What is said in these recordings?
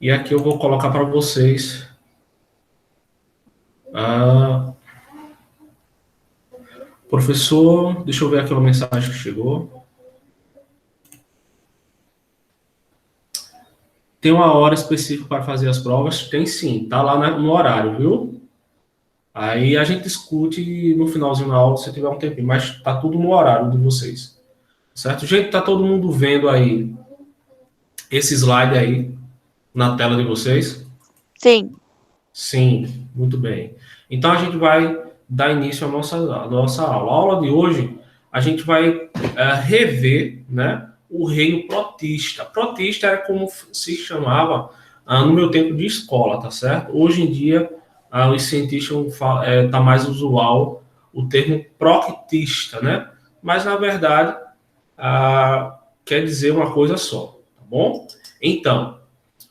E aqui eu vou colocar para vocês. Ah, professor, deixa eu ver aqui uma mensagem que chegou. Tem uma hora específica para fazer as provas? Tem sim, tá lá no horário, viu? Aí a gente discute no finalzinho da aula, se tiver um tempinho, mas tá tudo no horário de vocês. Certo? Gente, tá todo mundo vendo aí esse slide aí na tela de vocês? Sim. Sim, muito bem. Então a gente vai dar início à nossa aula. A aula de hoje, a gente vai rever, né, o reino protista. Protista era como se chamava no meu tempo de escola, tá certo? Hoje em dia, os cientistas tá mais usual o termo proctista, né? Mas na verdade quer dizer uma coisa só, tá bom? Então,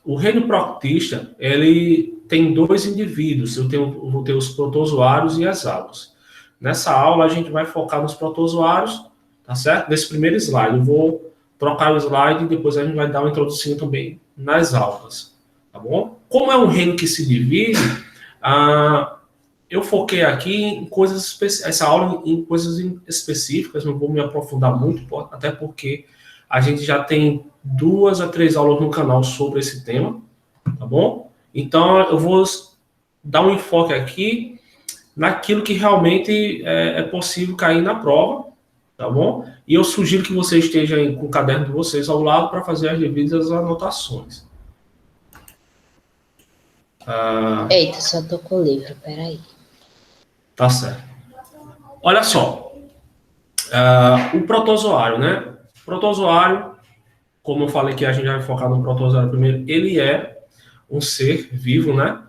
o reino proctista, ele tem dois indivíduos, vou ter os protozoários e as algas. Nessa aula, a gente vai focar nos protozoários, tá certo? Nesse primeiro slide, eu vou trocar o slide e depois a gente vai dar uma introdução também nas algas, tá bom? Como é um reino que se divide, eu foquei aqui em coisas essa aula em coisas específicas, não vou me aprofundar muito, até porque a gente já tem 2 a 3 aulas no canal sobre esse tema, tá bom? Então eu vou dar um enfoque aqui naquilo que realmente é possível cair na prova, tá bom? E eu sugiro que você esteja aí com o caderno de vocês ao lado para fazer as devidas anotações. Eita, só tô com o livro, peraí. Tá certo. Olha só, o protozoário, né? O protozoário, como eu falei que a gente vai focar no protozoário primeiro, ele é um ser vivo, né?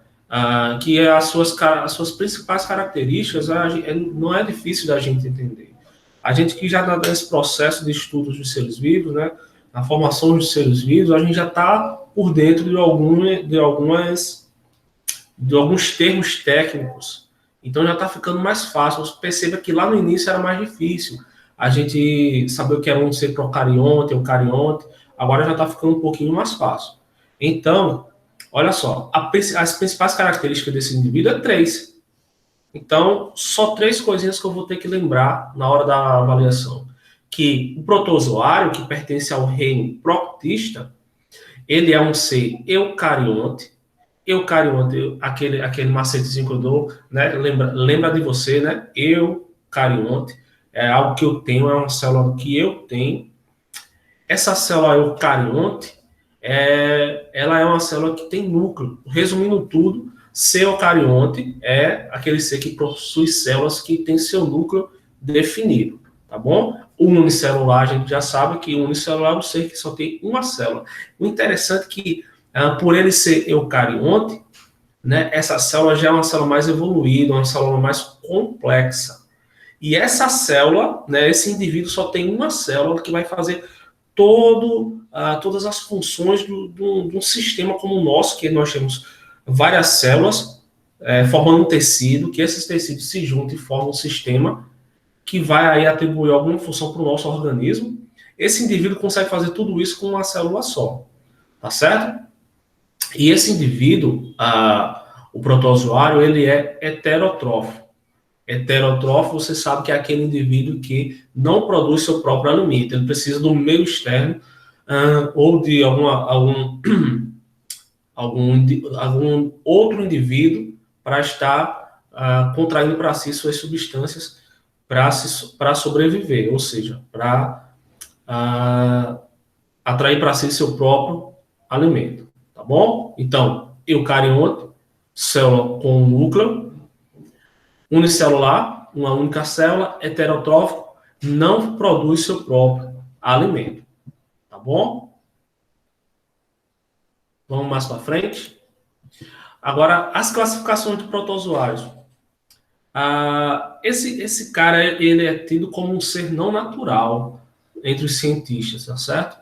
Que é as suas principais características não é difícil da gente entender. A gente que já está nesse processo de estudos dos seres vivos, né? Na formação dos seres vivos, a gente já está por dentro de alguns termos técnicos. Então já está ficando mais fácil. Você perceba que lá no início era mais difícil. A gente saber o que era um ser procarionte, eucarionte. Agora já está ficando um pouquinho mais fácil. Então, olha só, as principais características desse indivíduo é 3. Então, só 3 coisinhas que eu vou ter que lembrar na hora da avaliação. Que o protozoário, que pertence ao reino proctista, ele é um ser eucarionte. Eucarionte, aquele macetezinho que eu dou, né? Lembra de você, né? Eucarionte é algo que eu tenho, é uma célula que eu tenho. Essa célula eucarionte, ela é uma célula que tem núcleo. Resumindo tudo, ser eucarionte é aquele ser que possui células que tem seu núcleo definido, tá bom? O unicelular, a gente já sabe que o unicelular é um ser que só tem uma célula. O interessante é que, por ele ser eucarionte, né, essa célula já é uma célula mais evoluída, uma célula mais complexa. E essa célula, né, esse indivíduo só tem uma célula que vai fazer todas as funções de um sistema como o nosso, que nós temos várias células formando um tecido, que esses tecidos se juntam e formam um sistema que vai aí atribuir alguma função para o nosso organismo. Esse indivíduo consegue fazer tudo isso com uma célula só, tá certo? E esse indivíduo, o protozoário, ele é heterotrófo. Heterotrófo, você sabe que é aquele indivíduo que não produz seu próprio alimento, ele precisa do meio externo ou de algum outro indivíduo para estar contraindo para si suas substâncias para sobreviver, ou seja, para atrair para si seu próprio alimento, tá bom? Então, eucarionte, célula com núcleo, unicelular, uma única célula, heterotrófico, não produz seu próprio alimento, tá bom? Vamos mais para frente. Agora, as classificações de protozoários. Esse cara, ele é tido como um ser não natural entre os cientistas, tá certo?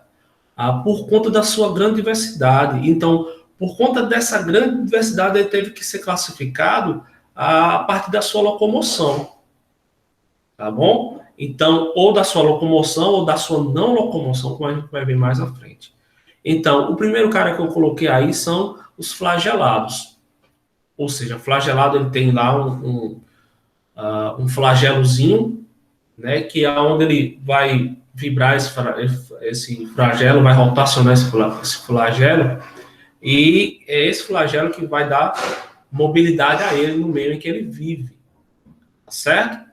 Por conta da sua grande diversidade. Então, por conta dessa grande diversidade, ele teve que ser classificado a partir da sua locomoção, tá bom? Então, ou da sua locomoção ou da sua não locomoção, como a gente vai ver mais à frente. Então, o primeiro cara que eu coloquei aí são os flagelados. Ou seja, flagelado ele tem lá um flagelozinho, né, que é onde ele vai vibrar esse flagelo, vai rotacionar esse flagelo, e é esse flagelo que vai dar mobilidade a ele no meio em que ele vive, tá certo?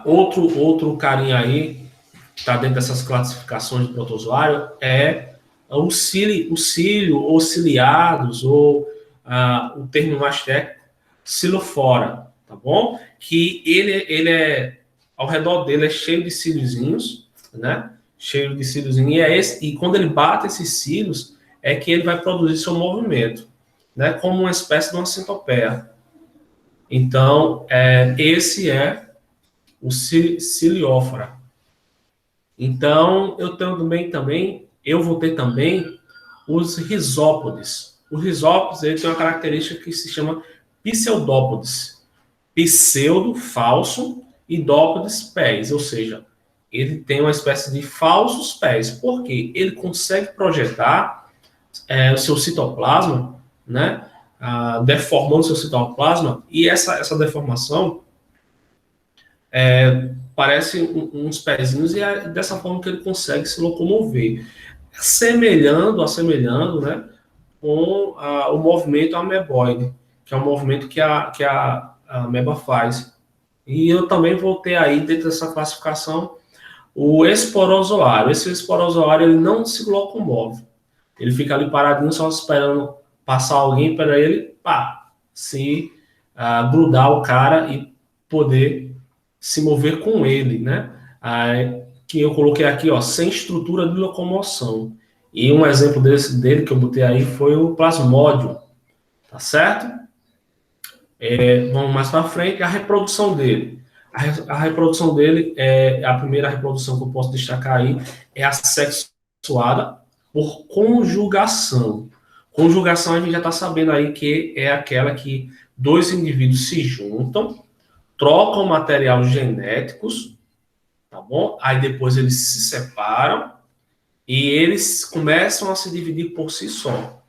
Outro carinha aí, que está dentro dessas classificações de protozoário, é o cílio, ou ciliados, ou o termo mais técnico, xilofora, tá bom? Que ele é, ao redor dele é cheio de cíliozinhos, né? Cheio de cíliozinhos, e quando ele bate esses cílios, é que ele vai produzir seu movimento, né? Como uma espécie de uma centopeia. Então, esse é o ciliófora. Então, eu vou ter também os risópodes. Os risópodes, ele tem uma característica que se chama pseudópodes. Pseudo, falso, e dópodes, pés. Ou seja, ele tem uma espécie de falsos pés. Por quê? Ele consegue projetar o seu citoplasma, né? Deformando o seu citoplasma, e essa deformação parece uns pezinhos, e é dessa forma que ele consegue se locomover, assemelhando, né, com o movimento ameboide, que é um movimento que a ameba faz. E eu também vou ter aí, dentro dessa classificação, o esporozoário. Esse esporozoário, ele não se locomove. Ele fica ali paradinho, só esperando passar alguém para ele, se grudar o cara e poder se mover com ele, né? Que eu coloquei aqui, ó, sem estrutura de locomoção. E um exemplo dele que eu botei aí foi o plasmódio, tá certo? Vamos mais para frente, a reprodução dele. A reprodução dele, a primeira reprodução que eu posso destacar aí, é a sexuada por conjugação. Conjugação, a gente já está sabendo aí que é aquela que dois indivíduos se juntam, trocam material genéticos, tá bom? Aí depois eles se separam e eles começam a se dividir por si só,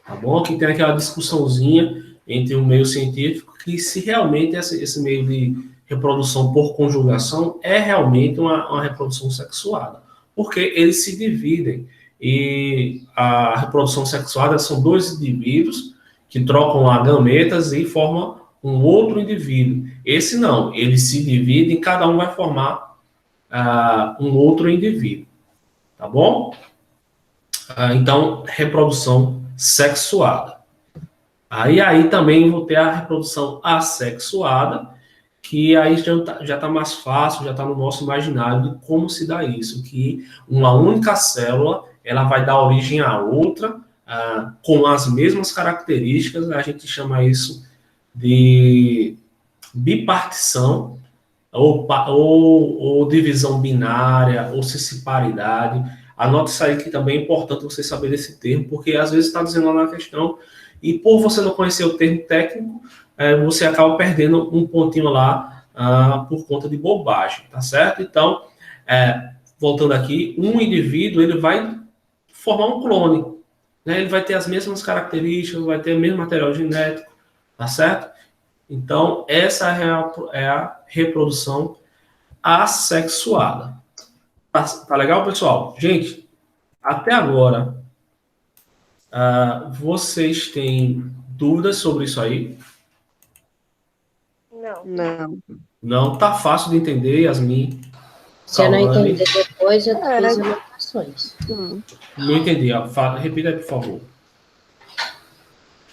tá bom? Que tem aquela discussãozinha entre o meio científico que se realmente esse meio de reprodução por conjugação é realmente uma reprodução sexuada, porque eles se dividem, e a reprodução sexuada são dois indivíduos que trocam lá gametas e formam um outro indivíduo. Esse não, eles se dividem, cada um vai formar um outro indivíduo, tá bom? Então, reprodução sexuada. Aí também vou ter a reprodução assexuada, que aí já está mais fácil, já está no nosso imaginário de como se dá isso, que uma única célula ela vai dar origem à outra, com as mesmas características. A gente chama isso de bipartição, ou divisão binária, ou cisparidade. Anote isso aí, que também é importante você saber desse termo, porque às vezes está dizendo lá na questão, e por você não conhecer o termo técnico, você acaba perdendo um pontinho lá por conta de bobagem, tá certo? Então, voltando aqui, um indivíduo ele vai formar um clone, né? Ele vai ter as mesmas características, vai ter o mesmo material genético, tá certo? Então, essa é a reprodução assexuada. Tá legal, pessoal? Gente, até agora, vocês têm dúvidas sobre isso aí? Não. Não, tá fácil de entender, Yasmin. Se eu não entender depois, eu fiz anotações. Não entendi. Repita aí, por favor.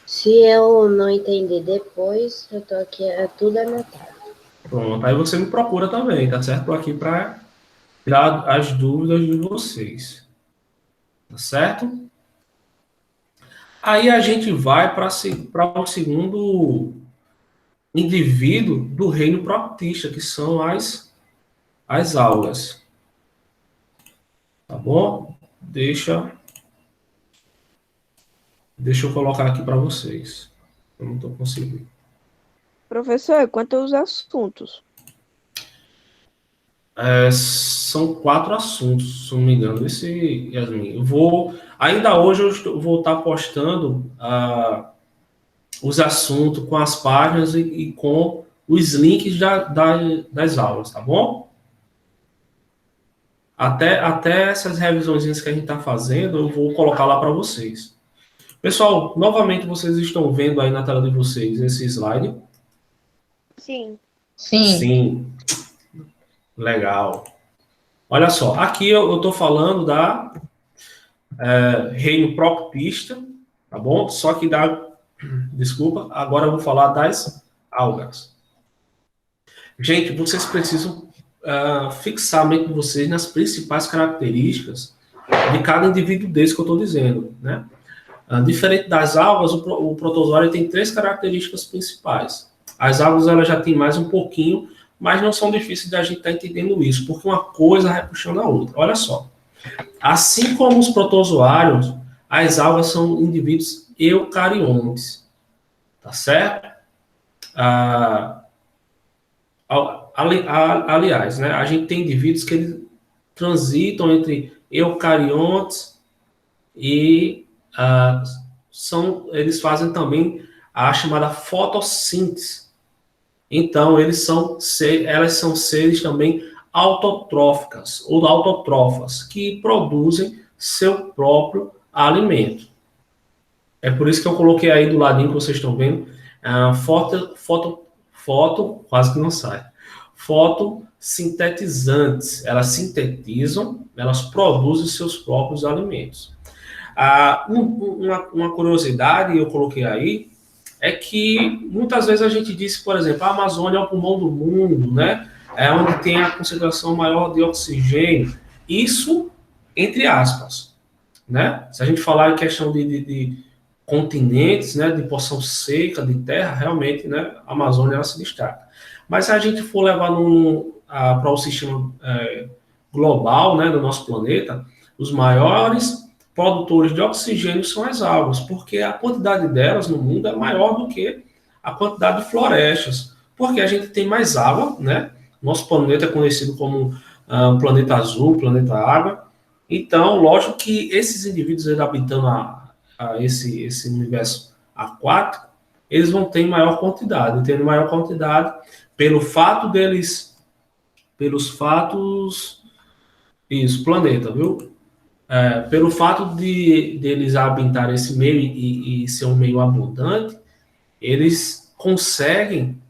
Se eu não entender depois, eu tô aqui, tudo anotado. Pronto, aí você me procura também, tá certo? Tô aqui para tirar as dúvidas de vocês. Tá certo? Aí a gente vai para o segundo indivíduo do reino protista, que são as algas. Tá bom? Deixa eu colocar aqui para vocês. Eu não estou conseguindo. Professor, quanto aos assuntos? são 4 assuntos, se não me engano. Esse, Yasmin, ainda hoje eu vou estar postando os assuntos com as páginas e com os links das aulas, tá bom? Até essas revisões que a gente está fazendo, eu vou colocar lá para vocês. Pessoal, novamente vocês estão vendo aí na tela de vocês esse slide? Sim. Sim. Legal. Olha só, aqui eu estou falando da reino proctista, tá bom? Só que desculpa, agora eu vou falar das algas. Gente, vocês precisam fixar a mente de vocês nas principais características de cada indivíduo desse que eu estou dizendo, né? Diferente das algas, o protozoário tem 3 características principais. As algas elas já têm mais um pouquinho, mas não são difíceis de a gente estar entendendo isso, porque uma coisa vai puxando a outra. Olha só. Assim como os protozoários, as algas são indivíduos eucariontes. Tá certo? Aliás, né, a gente tem indivíduos que eles transitam entre eucariontes e eles fazem também a chamada fotossíntese. Então, elas são seres também autotróficas ou autotrófas, que produzem seu próprio alimento. É por isso que eu coloquei aí do ladinho que vocês estão vendo, quase que não sai. Fotossintetizantes. Elas sintetizam, elas produzem seus próprios alimentos. Uma curiosidade eu coloquei aí é que muitas vezes a gente diz, por exemplo, a Amazônia é o pulmão do mundo, né? É onde tem a concentração maior de oxigênio. Isso, entre aspas, né? Se a gente falar em questão de continentes, né, de porção seca, de terra, realmente, né, a Amazônia ela se destaca. Mas se a gente for levar para o sistema global, né, do nosso planeta, os maiores produtores de oxigênio são as algas, porque a quantidade delas no mundo é maior do que a quantidade de florestas, porque a gente tem mais água, né? Nosso planeta é conhecido como planeta azul, planeta água. Então, lógico que esses indivíduos habitando esse universo aquático, eles vão ter maior quantidade, tendo maior quantidade pelo fato deles, planeta, viu? Pelo fato deles habitar esse meio e ser um meio abundante, eles conseguem,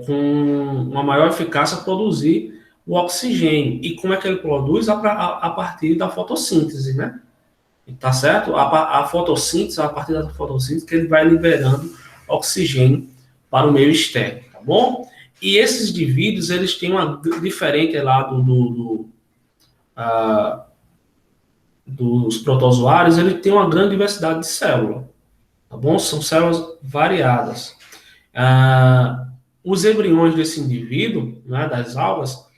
com uma maior eficácia, produzir o oxigênio. E como é que ele produz? A partir da fotossíntese, né? Tá certo? A fotossíntese, a partir da fotossíntese, que ele vai liberando oxigênio para o meio externo, tá bom? E esses indivíduos, eles têm uma diferente lá dos protozoários, ele tem uma grande diversidade de células, tá bom? São células variadas. Os embriões desse indivíduo, né, das algas,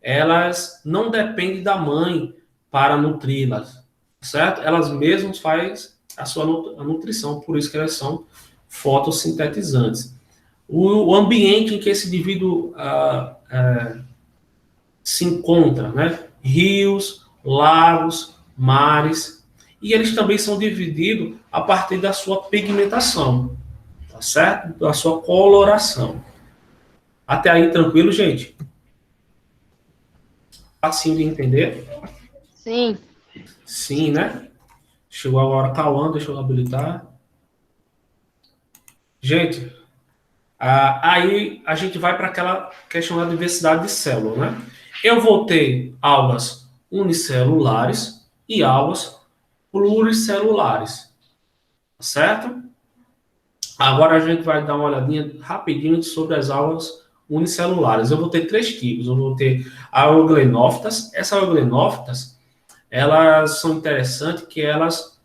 elas não dependem da mãe para nutri-las, certo? Elas mesmas fazem a sua nutrição, por isso que elas são fotossintetizantes. O ambiente em que esse indivíduo se encontra, né? Rios, lagos, mares, e eles também são divididos a partir da sua pigmentação, tá certo? Da sua coloração. Até aí, tranquilo, gente? Facinho de entender? Sim. Sim, né? Chegou agora Cauã, deixa eu habilitar. Gente, aí a gente vai para aquela questão da diversidade de células, né? Eu vou ter algas unicelulares e algas pluricelulares, certo? Agora a gente vai dar uma olhadinha rapidinho sobre as algas unicelulares. Eu vou ter 3 tipos. Eu vou ter a euglenófitas. Essas euglenófitas, elas são interessantes que elas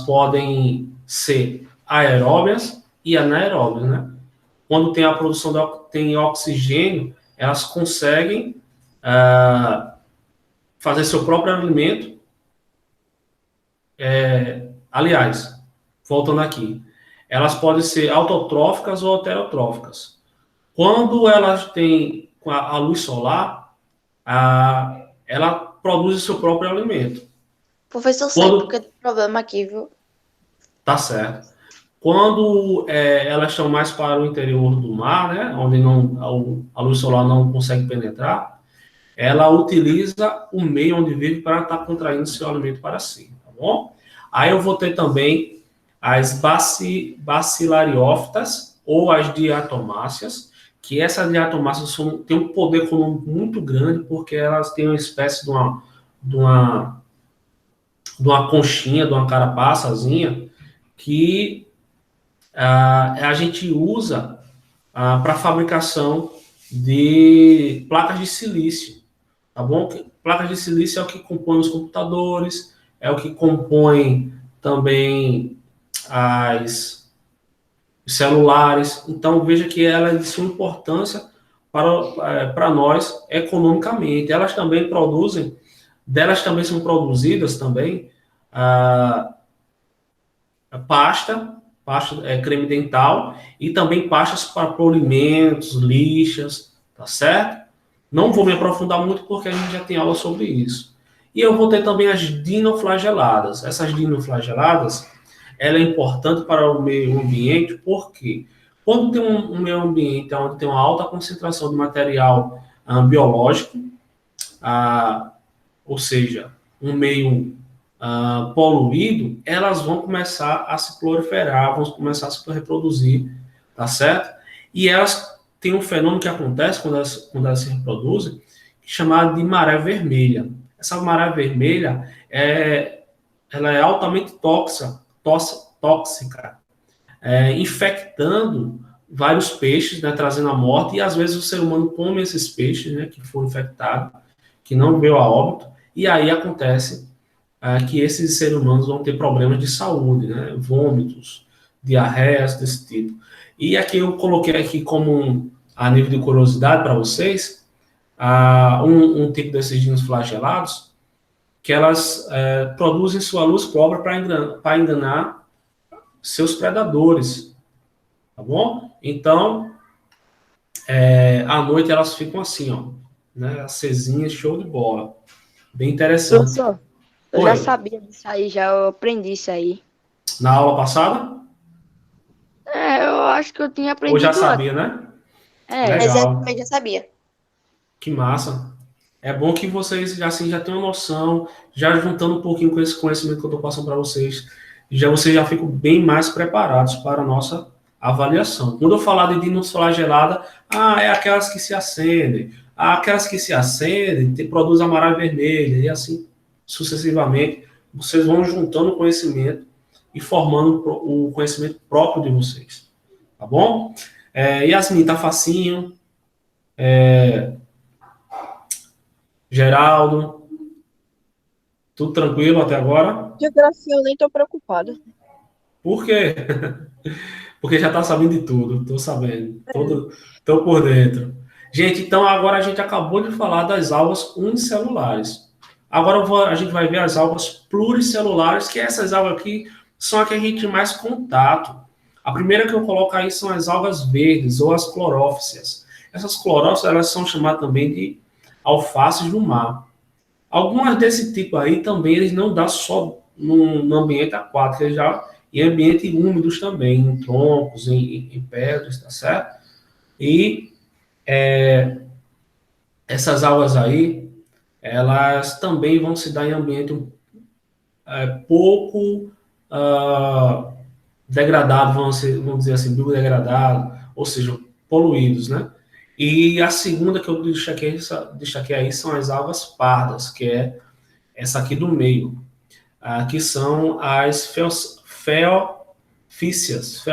podem ser aeróbias e anaeróbias, né? Quando tem a produção tem oxigênio, elas conseguem fazer seu próprio alimento. Aliás, voltando aqui, elas podem ser autotróficas ou heterotróficas. Quando elas têm a luz solar, ela produz o seu próprio alimento. Professor, sei porque tem problema aqui, viu? Tá certo. Quando elas estão mais para o interior do mar, né, onde a luz solar não consegue penetrar, ela utiliza o meio onde vive para estar contraindo seu alimento para si, tá bom? Aí eu vou ter também as bacilariófitas ou as diatomáceas, que essas diatomáceas têm um poder econômico muito grande, porque elas têm uma espécie de uma conchinha, de uma carapaçazinha, que a gente usa para fabricação de placas de silício, tá bom? Placas de silício é o que compõe os computadores, é o que compõe também os celulares. Então, veja que ela é de suma importância para nós economicamente. Delas também são produzidas também pasta creme dental e também pastas para polimentos, lixas, tá certo? Não vou me aprofundar muito porque a gente já tem aula sobre isso. E eu vou ter também as dinoflageladas. Essas dinoflageladas, ela é importante para o meio ambiente porque quando tem um meio ambiente onde tem uma alta concentração de material biológico, ou seja, um meio poluído, elas vão começar a se proliferar, vão começar a se reproduzir, tá certo? E elas têm um fenômeno que acontece quando elas se reproduzem, chamado de maré vermelha. Essa maré vermelha ela é altamente tóxica, infectando vários peixes, né, trazendo a morte, e às vezes o ser humano come esses peixes, né, que foram infectados, que não veio a óbito, e aí acontece que esses seres humanos vão ter problemas de saúde, né, vômitos, diarreias desse tipo. E aqui eu coloquei aqui como a nível de curiosidade para vocês, um tipo desses dinoflagelados, que elas produzem sua luz própria para enganar seus predadores, tá bom? Então, à noite elas ficam assim, ó, né, acesinhas, show de bola. Bem interessante. Professor, eu já sabia disso aí, eu aprendi isso aí. Na aula passada? Eu acho que eu tinha aprendido. Ou já sabia, né? Legal. Exatamente, já sabia. Que massa. É bom que vocês assim, já tenham noção, já juntando um pouquinho com esse conhecimento que eu estou passando para vocês, vocês já ficam bem mais preparados para a nossa avaliação. Quando eu falar de dinoflagelada, é aquelas que se acendem. Aquelas que se acendem, produzem a maré vermelha, e assim sucessivamente. Vocês vão juntando o conhecimento e formando o conhecimento próprio de vocês. Tá bom? Yasmin, tá facinho. Geraldo, tudo tranquilo até agora? Geografia eu nem tô preocupado. Por quê? Porque já tá sabendo de tudo, tô sabendo, tô por dentro. Gente, então agora a gente acabou de falar das algas unicelulares. Agora a gente vai ver as algas pluricelulares, que essas algas aqui são as que a gente tem mais contato. A primeira que eu coloco aí são as algas verdes, ou as clorófices. Essas clorófices, elas são chamadas também de alfaces do mar. Algumas desse tipo aí também, eles não dão só no ambiente aquático, eles já em ambientes úmidos também, em troncos, em pedras, tá certo? E essas algas aí, elas também vão se dar em ambiente pouco degradado, vamos dizer assim, biodegradado, ou seja, poluídos, né? E a segunda que eu destaquei aí são as algas pardas, que é essa aqui do meio, que são as felfícias,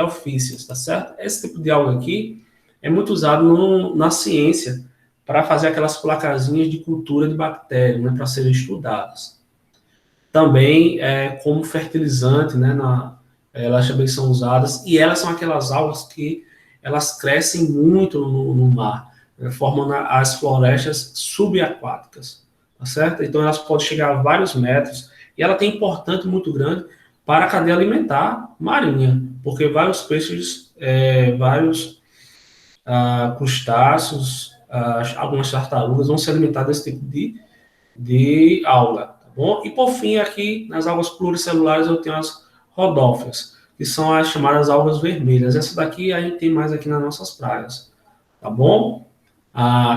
tá certo? Esse tipo de alga aqui é muito usado na ciência para fazer aquelas placazinhas de cultura de bactérias, né, para serem estudadas. Também como fertilizante, né, elas também são usadas, e elas são aquelas algas que elas crescem muito no mar, né, formando as florestas subaquáticas, tá certo? Então elas podem chegar a vários metros, e ela tem importância muito grande para a cadeia alimentar marinha, porque vários peixes, vários crustáceos, algumas tartarugas vão se alimentar desse tipo de alga, tá bom? E por fim, aqui nas algas pluricelulares eu tenho as rodófias, que são as chamadas algas vermelhas. Essa daqui a gente tem mais aqui nas nossas praias, tá bom?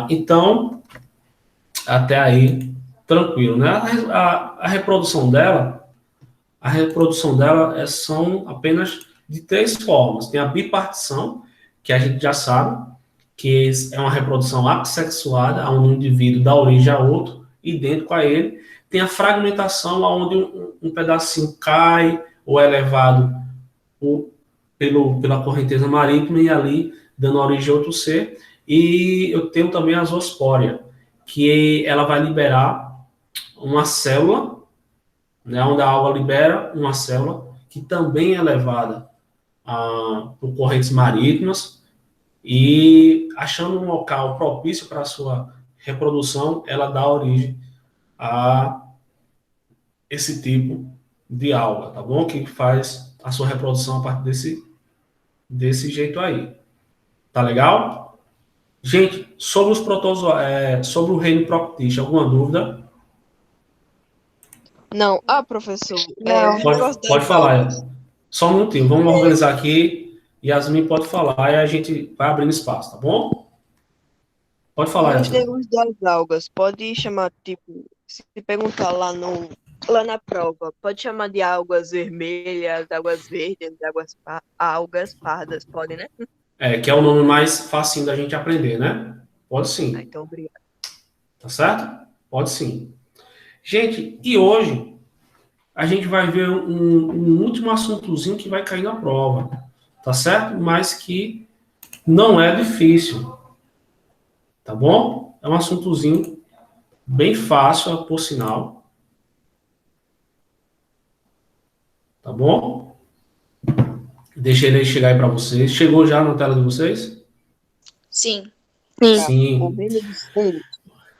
Então, até aí, tranquilo, né? A reprodução dela são apenas de 3 formas. Tem a bipartição, que a gente já sabe, que é uma reprodução assexuada, onde um indivíduo dá origem a outro, idêntico a ele. Tem a fragmentação, onde um pedacinho cai ou é levado pela correnteza marítima e ali dando origem a outro ser. E eu tenho também a zoospória, que ela vai liberar uma célula, né, onde a alga libera uma célula que também é levada por correntes marítimas, e achando um local propício para a sua reprodução, ela dá origem a esse tipo de alga, tá bom? Que faz a sua reprodução a partir desse jeito aí. Tá legal? Gente, sobre os sobre o reino Proctista, alguma dúvida? Não. Professor, Não. Pode falar. Só um minutinho, vamos organizar aqui. Yasmin pode falar e a gente vai abrindo espaço, tá bom? Pode falar, os Yasmin. termos das algas, pode chamar, tipo, se perguntar lá na prova, pode chamar de algas vermelhas, algas verdes, algas pardas, pode, né? Que é o nome mais facinho da gente aprender, né? Pode sim. Então, obrigado. Tá certo? Pode sim. Gente, e hoje a gente vai ver um último assuntozinho que vai cair na prova, tá certo? Mas que não é difícil, tá bom? É um assuntozinho bem fácil, por sinal. Tá bom? Deixa ele chegar aí para vocês. Chegou já na tela de vocês? Sim. Sim.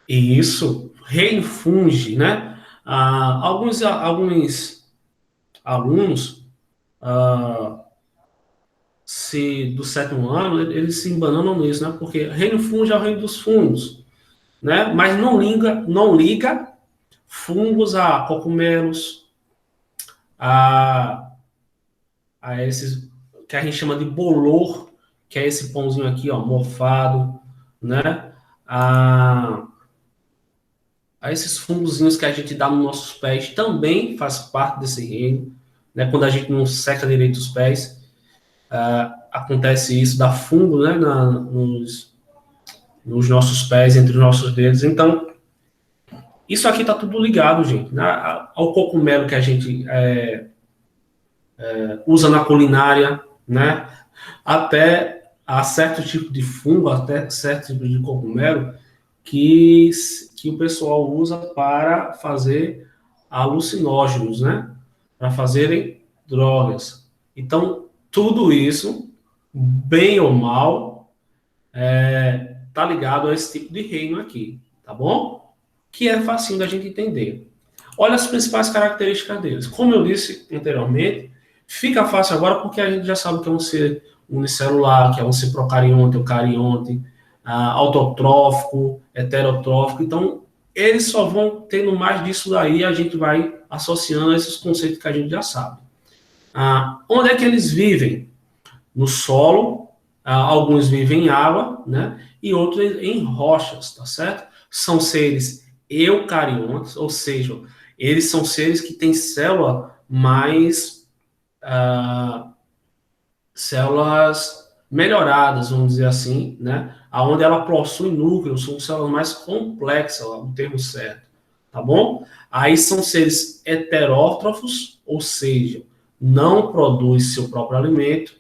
Isso. Reino fungi, né? Alguns alunos do 7º ano, eles se embananam nisso, né? Porque reino fungi é o reino dos fungos, né? Mas não liga fungos a cogumelos, a esses que a gente chama de bolor, que é esse pãozinho aqui, ó, mofado, né? A esses fungozinhos que a gente dá nos nossos pés também faz parte desse reino, né? Quando a gente não seca direito os pés, acontece isso, dá fungo, né? Nos nossos pés, entre os nossos dedos. Então, isso aqui tá tudo ligado, gente, né? Ao cogumelo que a gente usa na culinária, né? Até a certo tipo de fungo, até certo tipo de cogumelo que o pessoal usa para fazer alucinógenos, né? Para fazerem drogas. Então, tudo isso, bem ou mal, tá ligado a esse tipo de reino aqui, tá bom? Que é facinho da gente entender. Olha as principais características deles. Como eu disse anteriormente, fica fácil agora porque a gente já sabe que é um ser unicelular, que é um ser procarionte, eucarionte, autotrófico, heterotrófico. Então, eles só vão tendo mais disso daí, a gente vai associando a esses conceitos que a gente já sabe. Onde é que eles vivem? No solo, alguns vivem em água, né? E outros em rochas, tá certo? São seres eucariontes, ou seja, eles são seres que têm célula mais células melhoradas, vamos dizer assim, né? Aonde ela possui núcleos, são células mais complexas, o termo certo, tá bom? Aí são seres heterótrofos, ou seja, não produz seu próprio alimento,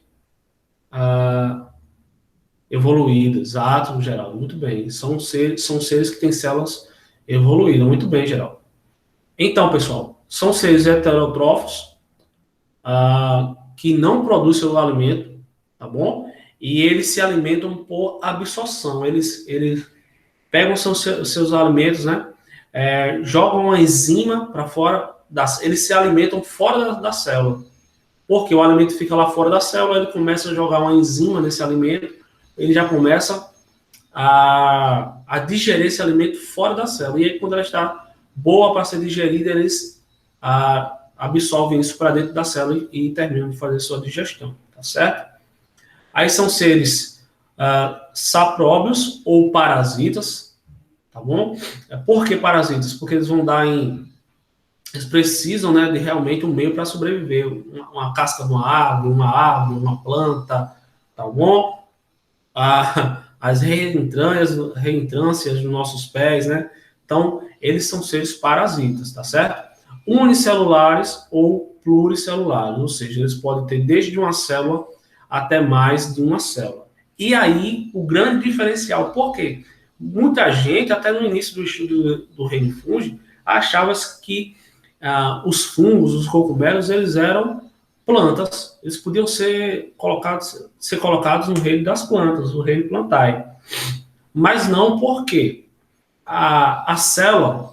evoluídas, átomos, Geraldo, muito bem. São seres que têm células evoluídas, muito bem, Geraldo. Então, pessoal, são seres heterótrofos que não produzem seu alimento, tá bom? E eles se alimentam por absorção. Eles pegam seus alimentos, né? Jogam uma enzima para fora, eles se alimentam fora da célula. Porque o alimento fica lá fora da célula, ele começa a jogar uma enzima nesse alimento, ele já começa a digerir esse alimento fora da célula. E aí, quando ela está boa para ser digerida, eles absorvem isso para dentro da célula e terminam de fazer sua digestão, tá certo? Aí são seres sapróbios ou parasitas, tá bom? Por que parasitas? Porque eles vão dar eles precisam, né, de realmente um meio para sobreviver. Uma casca de uma árvore, uma planta, tá bom? As reentrâncias dos nossos pés, né? Então, eles são seres parasitas, tá certo? Unicelulares ou pluricelulares, ou seja, eles podem ter desde uma célula até mais de uma célula. E aí, o grande diferencial, por quê? Muita gente, até no início do estudo do reino fungi, achava que os fungos, os cogumelos, eles eram plantas, eles podiam ser colocados no reino das plantas, no reino plantae. Mas não, porque a célula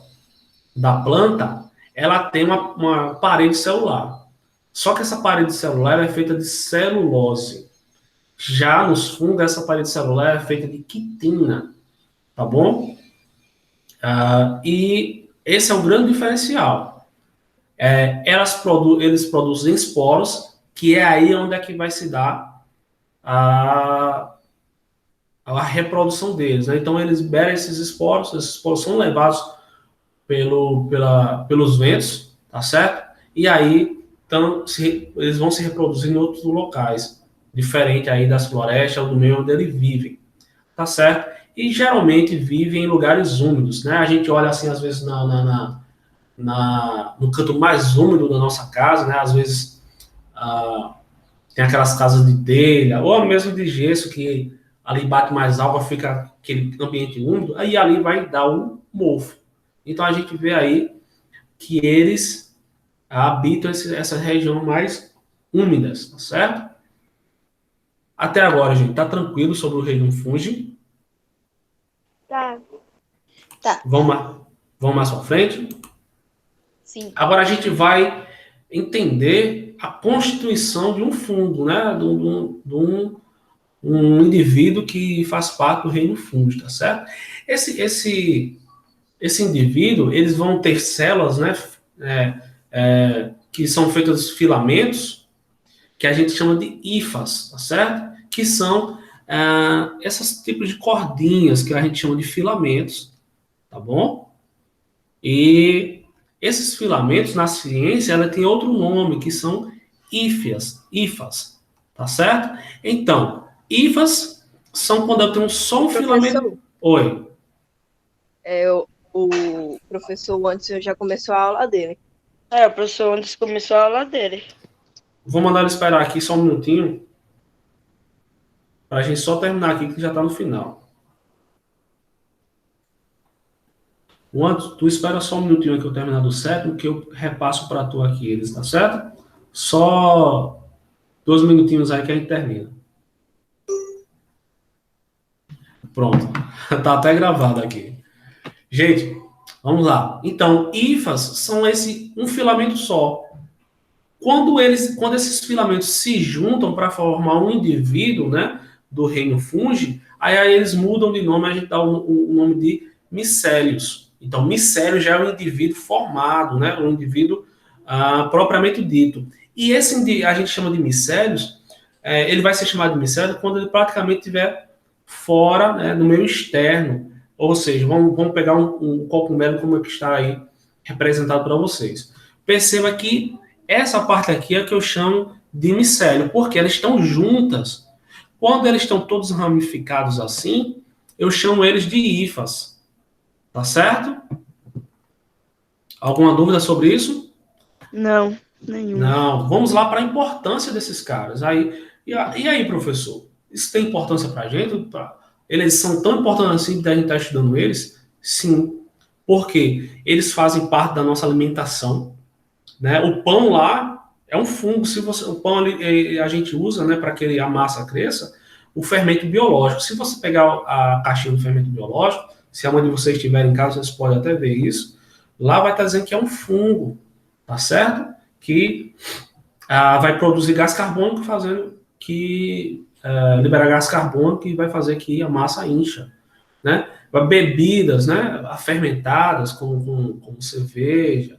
da planta, ela tem uma parede celular. Só que essa parede celular é feita de celulose. Já nos fungos, essa parede celular é feita de quitina, tá bom? E esse é o grande diferencial. Eles produzem esporos, que é aí onde é que vai se dar a reprodução deles, né? Então, eles liberam esses esporos são levados pelos ventos, tá certo? E aí, então, eles vão se reproduzir em outros locais, diferente aí das florestas, do meio onde eles vivem, tá certo? E geralmente vivem em lugares úmidos, né? A gente olha assim, às vezes, no canto mais úmido da nossa casa, né? Às vezes tem aquelas casas de telha, ou mesmo de gesso, que ali bate mais água, fica aquele ambiente úmido, aí ali vai dar um mofo. Então a gente vê aí que eles habitam essa região mais úmidas, tá certo? Até agora, gente, tá tranquilo sobre o reino fungi? Tá. Vamos mais pra frente? Sim. Agora a gente vai entender a constituição de um fungo, né? De um indivíduo que faz parte do reino fungi, tá certo? Esse indivíduo, eles vão ter células, né? Que são feitas de filamentos, que a gente chama de hifas, tá certo? Que são esses tipos de cordinhas que a gente chama de filamentos, tá bom? E esses filamentos, na ciência, ela tem outro nome, que são hifas, tá certo? Então, hifas são quando eu tenho só um filamento. Oi. O professor Anderson já começou a aula dele. O professor Anderson começou a aula dele. Vou mandar ele esperar aqui só um minutinho, para a gente só terminar aqui, que já está no final. Anderson, tu espera só um minutinho que eu terminar do sétimo, que eu repasso para tu aqui eles, tá certo? Só 2 minutinhos aí que a gente termina. Pronto, tá até gravado aqui. Gente, vamos lá. Então, hifas são um filamento só. Quando esses filamentos se juntam para formar um indivíduo, né, do reino fungi, aí eles mudam de nome, a gente dá o nome de micélios. Então, micélio já é um indivíduo formado, né, um indivíduo propriamente dito. E esse a gente chama de micélios, ele vai ser chamado de micélio quando ele praticamente estiver fora, né, no meio externo. Ou seja, vamos pegar um cogumelo como é que está aí representado para vocês. Perceba que essa parte aqui é que eu chamo de micélio, porque elas estão juntas. Quando eles estão todos ramificados assim, eu chamo eles de hifas. Tá certo? Alguma dúvida sobre isso? Não, nenhuma. Não. Vamos lá para a importância desses caras. E aí, professor? Isso tem importância para a gente? Eles são tão importantes assim que a gente está estudando eles? Sim. Porque eles fazem parte da nossa alimentação. Né? O pão lá é um fungo. O pão ali, a gente usa, né, para que a massa cresça, o fermento biológico. Se você pegar a caixinha do fermento biológico, se aonde vocês estiverem em casa, vocês podem até ver isso, lá vai estar dizendo que é um fungo, tá certo? Que vai produzir gás carbônico, liberar gás carbônico, que vai fazer que a massa incha. né? Bebidas, né? Fermentadas, como cerveja,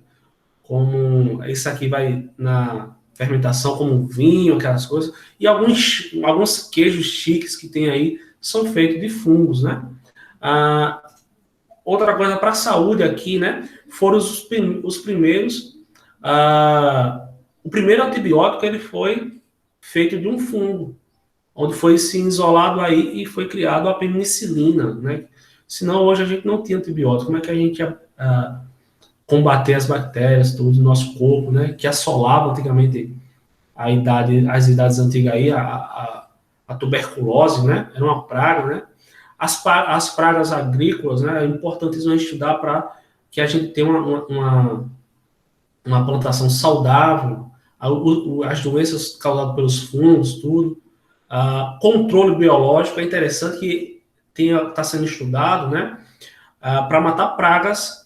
como isso aqui vai na fermentação como vinho, aquelas coisas, e alguns queijos chiques que tem aí são feitos de fungos, né? Outra coisa para a saúde aqui, né? Foram os primeiros. O primeiro antibiótico ele foi feito de um fungo, onde foi se isolado aí e foi criado a penicilina, né? Senão hoje a gente não tinha antibiótico. Como é que a gente ia combater as bactérias do nosso corpo, né? Que assolava antigamente as idades antigas aí, a tuberculose, né? Era uma praga, né? As pragas agrícolas, né? É importantíssimo estudar para que a gente tenha uma plantação saudável, as doenças causadas pelos fungos, tudo. Controle biológico é interessante que está sendo estudado, né? Para matar pragas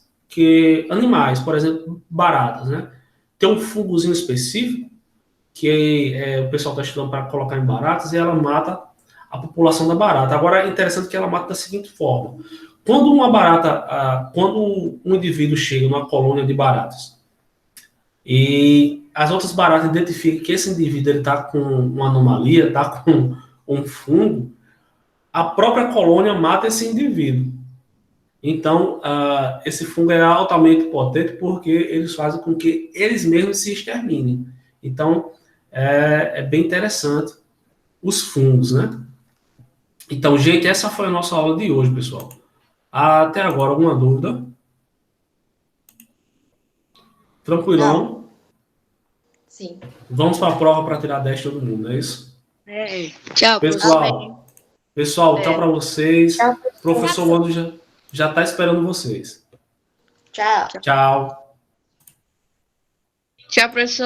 animais, por exemplo, baratas, né? Tem um fungozinho específico que o pessoal está estudando para colocar em baratas e ela mata a população da barata. Agora é interessante que ela mata da seguinte forma: quando quando um indivíduo chega numa colônia de baratas e as outras baratas identificam que esse indivíduo está com uma anomalia, está com um fungo, a própria colônia mata esse indivíduo. Então, esse fungo é altamente potente porque eles fazem com que eles mesmos se exterminem. Então, é bem interessante os fungos, né? Então, gente, essa foi a nossa aula de hoje, pessoal. Até agora, alguma dúvida? Tranquilão? Não. Sim. Vamos para a prova para tirar 10 todo mundo, é isso? Tchau, Pessoal, tchau para vocês. Tchau, Professor Wando já está esperando vocês. Tchau. Tchau. Tchau, professor.